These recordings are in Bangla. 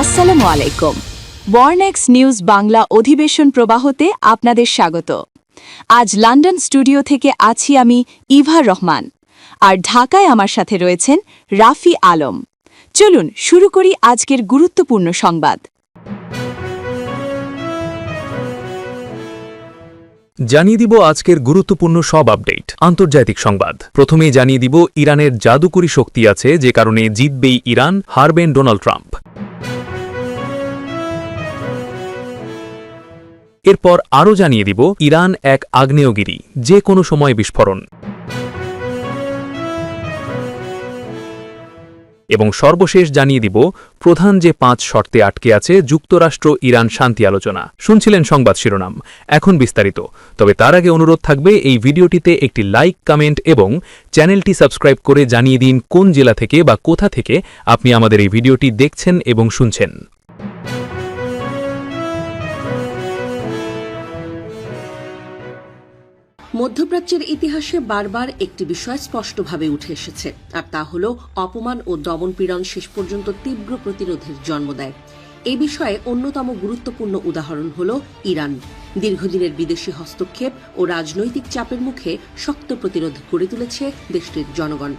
আসসালামু আলাইকুম। বর্নেক্স নিউজ বাংলা অধিবেশন প্রবাহতে আপনাদের স্বাগত। আজ লন্ডন স্টুডিও থেকে আছি আমি ইভা রহমান, আর ঢাকায় আমার সাথে রয়েছেন রাফি আলম। চলুন শুরু করি আজকের গুরুত্বপূর্ণ সংবাদ। জানিয়ে দিব আজকের গুরুত্বপূর্ণ সব আপডেট। আন্তর্জাতিক সংবাদ প্রথমেই জানিয়ে দিব ইরানের জাদুকরী শক্তি আছে, যে কারণে জিতবেই ইরান, হারবেন ডোনাল্ড ট্রাম্প। এরপর আরও জানিয়ে দিব ইরান এক আগ্নেয়গিরি, যে কোনো সময় বিস্ফোরণ। এবং সর্বশেষ জানিয়ে দিব প্রধান যে 5 শর্তে আটকে আছে যুক্তরাষ্ট্র ইরান শান্তি আলোচনা। শুনছিলেন সংবাদ শিরোনাম, এখন বিস্তারিত। তবে তার আগে অনুরোধ থাকবে এই ভিডিওটিতে একটি লাইক, কমেন্ট এবং চ্যানেলটি সাবস্ক্রাইব করে জানিয়ে দিন কোন জেলা থেকে বা কোথা থেকে আপনি আমাদের এই ভিডিওটি দেখছেন এবং শুনছেন। মধ্যপ্রাচ্যের ইতিহাসে বারবার একটি বিষয় স্পষ্টভাবে উঠে এসেছে, আর তা হল অপমান ও দমনপীড়ন শেষ পর্যন্ত তীব্র প্রতিরোধের জন্ম দেয়। এই বিষয়ে অন্যতম গুরুত্বপূর্ণ উদাহরণ হল ইরান। দীর্ঘদিনের বিদেশি হস্তক্ষেপ ও রাজনৈতিক চাপের মুখে শক্ত প্রতিরোধ গড়ে তুলেছে দেশটির জনগণ।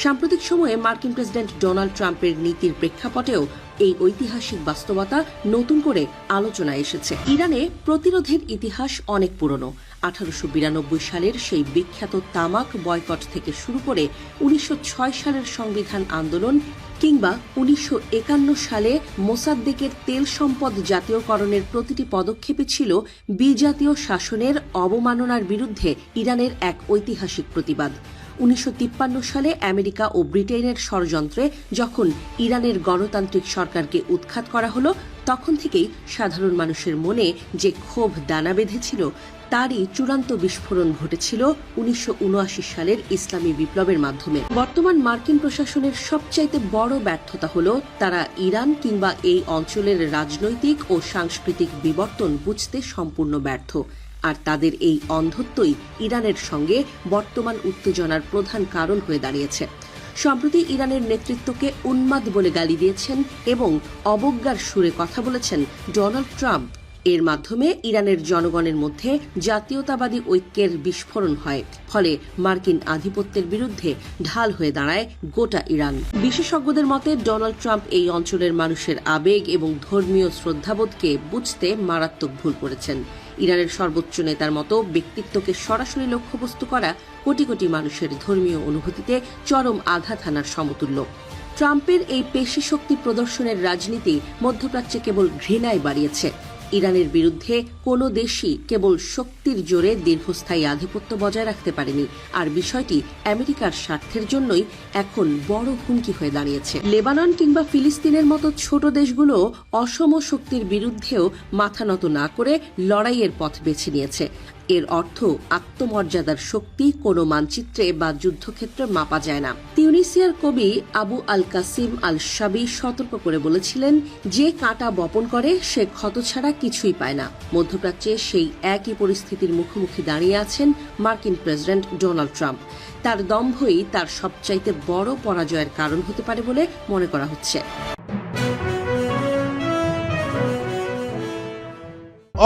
সাম্প্রতিক সময়ে মার্কিন প্রেসিডেন্ট ডোনাল্ড ট্রাম্পের নীতির প্রেক্ষাপটেও এই ঐতিহাসিক বাস্তবতা নতুন করে আলোচনায় এসেছে। ইরানে প্রতিরোধের ইতিহাস অনেক পুরনো। 1892 সালের সেই বিখ্যাত তামাক বয়কট থেকে শুরু করে 1906 সালের সংবিধান আন্দোলন কিংবা 1951 সালে মোসাদ্দেকের তেল সম্পদ জাতীয়করণের প্রতিটি পদক্ষেপে ছিল বিজাতীয় শাসনের অবমাননার বিরুদ্ধে ইরানের এক ঐতিহাসিক প্রতিবাদ। 1953 সালে আমেরিকা ও ব্রিটেনের ষড়যন্ত্রে যখন ইরানের গণতান্ত্রিক সরকারকে উৎখাত করা হলো, তখন থেকেই সাধারণ মানুষের মনে যে ক্ষোভ দানা বেঁধেছিল, তারই চূড়ান্ত বিস্ফোরণ ঘটেছিল 1979 সালের ইসলামী বিপ্লবের মাধ্যমে। বর্তমান মার্কিন প্রশাসনের সবচাইতে বড় ব্যর্থতা হল তারা ইরান কিংবা এই অঞ্চলের রাজনৈতিক ও সাংস্কৃতিক বিবর্তন বুঝতে সম্পূর্ণ ব্যর্থ। আর তাদের এই অন্ধত্বই ইরানের সঙ্গে বর্তমান উত্তেজনার প্রধান কারণ হয়ে দাঁড়িয়েছে। সম্প্রতি ইরানের নেতৃত্বকে উন্মাদ বলে গালি দিয়েছেন এবং অবজ্ঞার সুরে কথা বলেছেন ডোনাল্ড ট্রাম্প। এর মাধ্যমে ইরানের জনগণের মধ্যে জাতীয়তাবাদী ঐক্যের বিস্ফোরণ হয়, ফলে মার্কিন আধিপত্যের বিরুদ্ধে ঢাল হয়ে দাঁড়ায় গোটা ইরান। বিশেষজ্ঞদের মতে ডোনাল্ড ট্রাম্প এই অঞ্চলের মানুষের আবেগ এবং ধর্মীয় শ্রদ্ধাবোধকে বুঝতে মারাত্মক ভুল করেছেন। ইরানের সর্বোচ্চ নেতার মতো ব্যক্তিত্বকে সরাসরি লক্ষ্যবস্তু করা কোটি কোটি মানুষের ধর্মীয় অনুভূতিতে চরম আঘাত হানার সমতুল্য। ট্রাম্পের এই পেশি শক্তি প্রদর্শনের রাজনীতি মধ্যপ্রাচ্যে কেবল ঘৃণায় বাড়িয়েছে। ইরানের বিরুদ্ধে কোনো দেশই কেবল শক্তির জোরে দীর্ঘস্থায়ী আধিপত্য বজায় রাখতে পারেনি, আর বিষয়টি আমেরিকার স্বার্থের জন্যই এখন বড় হুমকি হয়ে দাঁড়িয়েছে। লেবানন কিংবা ফিলিস্তিনের মতো ছোট দেশগুলো অসম শক্তির বিরুদ্ধেও মাথা নত না করে লড়াইয়ের পথ বেছে নিয়েছে। এর অর্থ আত্মমর্যাদার শক্তি কোনো মানচিত্রে বা যুদ্ধক্ষেত্রে মাপা যায় না। তিউনিসিয়ার কবি আবু আল কাসিম আল শাবি সতর্ক করে বলেছিলেন, যে কাঁটা বপন করে সে ক্ষত ছাড়া কিছুই পায় না। মধ্যপ্রাচ্যে সেই একই পরিস্থিতির মুখোমুখি দাঁড়িয়ে আছেন মার্কিন প্রেসিডেন্ট ডোনাল্ড ট্রাম্প। তার দম্ভই তার সবচাইতে বড় পরাজয়ের কারণ হতে পারে বলে মনে করা হচ্ছে।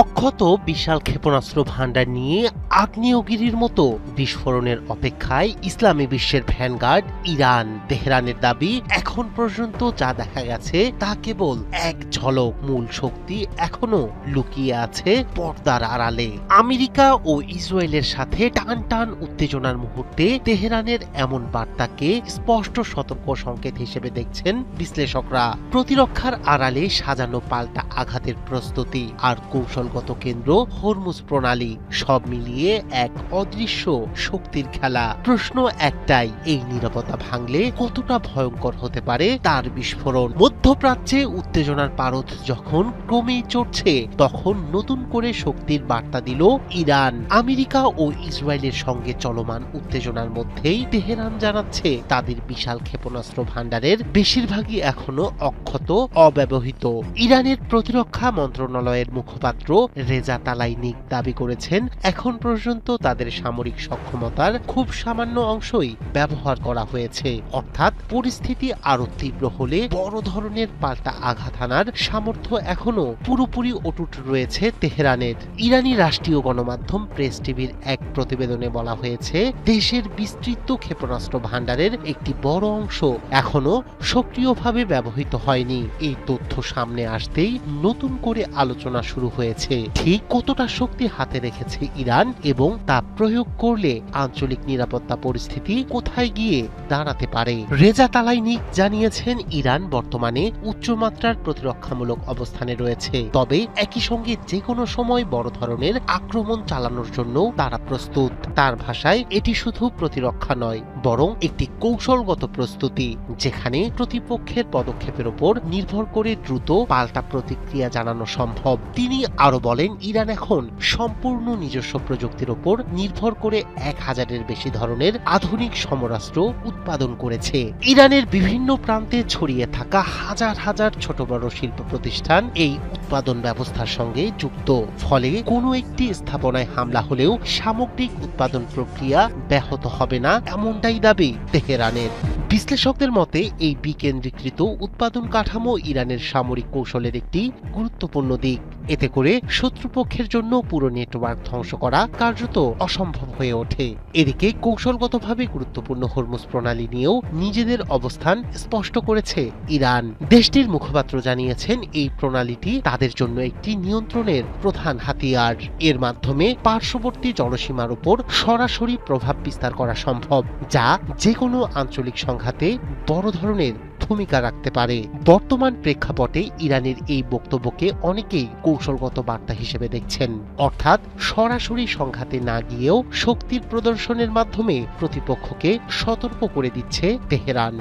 অক্ষত বিশাল ক্ষেপণাস্ত্র ভান্ডার নিয়ে আগ্নেয়গিরির মতো বিস্ফোরণের অপেক্ষায় ইসলামী বিশ্বের ভ্যানগার্ড ইরান। তেহরানের দাবি, এখন পর্যন্ত যা দেখা গেছে তা কেবল এক ঝলক, মূল শক্তি এখনো লুকিয়ে আছে পর্দার আড়ালে। আমেরিকা ও ইসরায়েলের সাথে টান টান উত্তেজনার মুহূর্তে তেহরানের এমন বার্তাকে স্পষ্ট সতর্ক সংকেত হিসেবে দেখছেন বিশ্লেষকরা। প্রতিরক্ষার আড়ালে সাজানো পাল্টা আঘাতের প্রস্তুতি আর কৌশলগত কেন্দ্র হরমুজ প্রণালী, সব মিলিয়ে এক অদৃশ্য শক্তির খেলা। প্রশ্ন একটাই, এই নীরবতা ভাঙলে কতটা ভয়ঙ্কর হতে পারে তার বিস্ফোরণ। মধ্যপ্রাচ্যে উত্তেজনার পারদ যখন ক্রমেই চড়ছে, তখন নতুন করে শক্তির বার্তা দিল ইরান। আমেরিকা ও ইসরায়েলের সঙ্গে চলমান উত্তেজনার মধ্যেই তেহরান জানাচ্ছে তাদের বিশাল ক্ষেপণাস্ত্র ভান্ডারের বেশিরভাগই এখনো অক্ষত, অব্যবহৃত। ইরানের প্রতিরক্ষা মন্ত্রণালয়ের মুখপাত্র রেজা তালাইনিক দাবি করেছেন, এখন পর্যন্ত তাদের সামরিক সক্ষমতার খুব সামান্য অংশই ব্যবহার করা হয়েছে। অর্থাৎ পরিস্থিতি আরো তীব্র হলে বড় ধরনের পাল্টা আঘাত হানার সামর্থ্য এখনো পুরোপুরি অটুট রয়েছে তেহরানের। ইরানি রাষ্ট্রীয় গণমাধ্যম প্রেস টিভির এক প্রতিবেদনে বলা হয়েছে, দেশের বিস্তৃত ক্ষেপণাস্ত্র ভাণ্ডারের একটি বড় অংশ এখনো সক্রিয়ভাবে ব্যবহৃত হয়নি। এই তথ্য সামনে আসতেই নতুন করে আলোচনা শুরু হয়েছে, ঠিক কতটা শক্তি হাতে রেখেছে ইরান এবং তা প্রয়োগ করলে আঞ্চলিক নিরাপত্তা পরিস্থিতি কোথায় গিয়ে দাঁড়াতে পারে। রেজা তালাইনিক জানিয়েছেন, ইরান বর্তমানে উচ্চমাত্রার প্রতিরক্ষামূলক অবস্থানে রয়েছে, তবে একই সঙ্গে যে কোনো সময় বড় ধরনের আক্রমণ চালানোর জন্য তারা প্রস্তুত। তার ভাষায়, এটি শুধু প্রতিরক্ষা নয়, বরং একটি কৌশলগত প্রস্তুতি, যেখানে প্রতিপক্ষের পদক্ষেপের উপর নির্ভর করে দ্রুত পাল্টা প্রতিক্রিয়া জানানো সম্ভব। তিনি আরো বলেন, ইরান এখন সম্পূর্ণ নিজস্ব প্রযুক্তির উপর নির্ভর করে 1000-এর বেশি ধরনের আধুনিক সমরাস্ত্র উৎপাদন করেছে। ইরানের বিভিন্ন প্রান্তে ছড়িয়ে থাকা হাজার হাজার ছোট বড় শিল্প প্রতিষ্ঠান এই উৎপাদন ব্যবস্থার সঙ্গে যুক্ত। ফলে কোনো একটি স্থাপনায় হামলা হলেও সামগ্রিক উৎপাদন প্রক্রিয়া ব্যাহত হবে না, এমনটাই দাবি তেহরানের। বিশ্লেষকদের মতে, এই বিকেন্দ্রীকৃত উৎপাদন কাঠামো ইরানের সামরিক কৌশলের একটি গুরুত্বপূর্ণ দিক। এতে করে শত্রুপক্ষের জন্য পুরো নেটওয়ার্ক ধ্বংস করা কার্যত অসম্ভব হয়ে ওঠে। এদিকে কৌশলগতভাবে গুরুত্বপূর্ণ হরমুজ প্রণালী নিয়েও নিজেদের অবস্থান স্পষ্ট করেছে ইরান। দেশটির মুখপাত্র জানিয়েছেন, এই প্রণালীটি তাদের জন্য একটি নিয়ন্ত্রণের প্রধান হাতিয়ার। এর মাধ্যমে পার্শ্ববর্তী জলসীমার উপর সরাসরি প্রভাব বিস্তার করা সম্ভব, যা যে কোনো আঞ্চলিক সংঘাতে বড় ধরনের ভূমিকা রাখতে পারে। বর্তমান প্রেক্ষাপটে ইরানের এই বক্তব্যকে অনেকেই কৌশলগত বার্তা হিসেবে দেখছেন, অর্থাৎ সরাসরি সংঘাতে না গিয়েও শক্তির প্রদর্শনের মাধ্যমে প্রতিপক্ষকে সতর্ক করে দিচ্ছে তেহরান।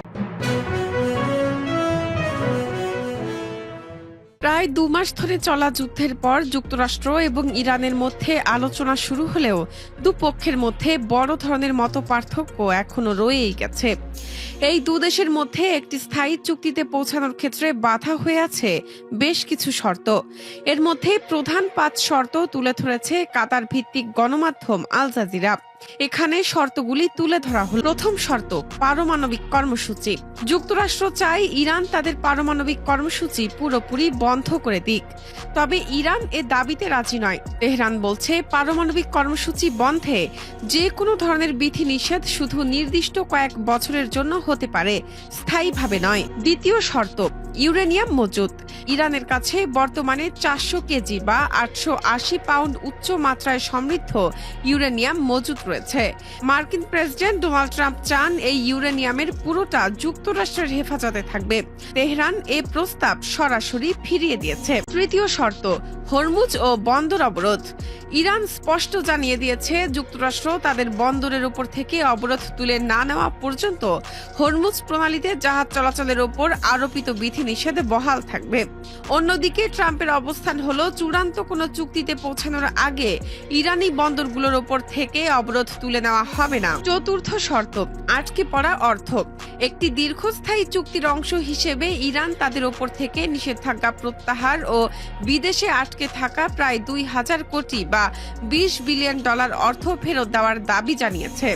প্রায় 2 মাস ধরে চলা যুদ্ধের পর যুক্তরাষ্ট্র এবং ইরানের মধ্যে আলোচনা শুরু হলেও দুপক্ষের মধ্যে বড় ধরনের মতপার্থক্য এখনো রয়েই গেছে। এই দুদেশের মধ্যে একটি স্থায়ী চুক্তিতে পৌঁছানোর ক্ষেত্রে বাধা হয়ে আছে বেশ কিছু শর্ত। এর মধ্যে প্রধান 5 শর্ত তুলে ধরেছে কাতার ভিত্তিক গণমাধ্যম আল জাজিরা। এখানে শর্তগুলি তুলে ধরা হল। প্রথম শর্ত, পারমাণবিক কর্মসূচি। যুক্তরাষ্ট্র চায় ইরান তাদের পারমাণবিক কর্মসূচি পুরোপুরি বন্ধ করে দিক, তবে ইরান এ দাবিতে রাজি নয়। তেহরান বলছে, পারমাণবিক কর্মসূচি বন্ধে যে কোনো ধরনের বিধিনিষেধ শুধু নির্দিষ্ট কয়েক বছরের জন্য হতে পারে, স্থায়ীভাবে নয়। দ্বিতীয় শর্ত, ইউরেনিয়াম মজুত। ইরানের কাছে বর্তমানে 400 কেজি বা 880 পাউন্ড উচ্চ মাত্রায় সমৃদ্ধ ইউরেনিয়াম মজুত রয়েছে। মার্কিন প্রেসিডেন্ট ডোনাল্ড ট্রাম্প চান এই ইউরেনিয়ামের পুরোটা যুক্তরাষ্ট্রের হেফাজতে থাকবে। তেহরান এ প্রস্তাব সরাসরি ফিরিয়ে দিয়েছে। তৃতীয় শর্ত, হরমুজ ও বন্দর অবরোধ। ইরান স্পষ্ট জানিয়ে দিয়েছে, যুক্তরাষ্ট্র তাদের বন্দরের উপর থেকে অবরোধ তুলে না নেওয়া পর্যন্ত হরমুজ প্রণালীতে জাহাজ চলাচলের উপর আরোপিত বিধিনিষেধ বহাল থাকবে। অন্যদিকে ট্রাম্পের অবস্থান হলো, চূড়ান্ত কোনো চুক্তিতে পৌঁছানোর আগে ইরানি বন্দরগুলোর উপর থেকে অবরোধ তুলে নেওয়া হবে না। চতুর্থ শর্ত, আটকে পড়া অর্থ। একটি দীর্ঘস্থায়ী চুক্তির অংশ হিসেবে ইরান তাদের উপর থেকে নিষেধাজ্ঞা প্রত্যাহার ও বিদেশে আটকে থাকা প্রায় 2000 কোটি বা $20 বিলিয়ন অর্থ ফেরত দেওয়ার দাবি জানিয়েছে।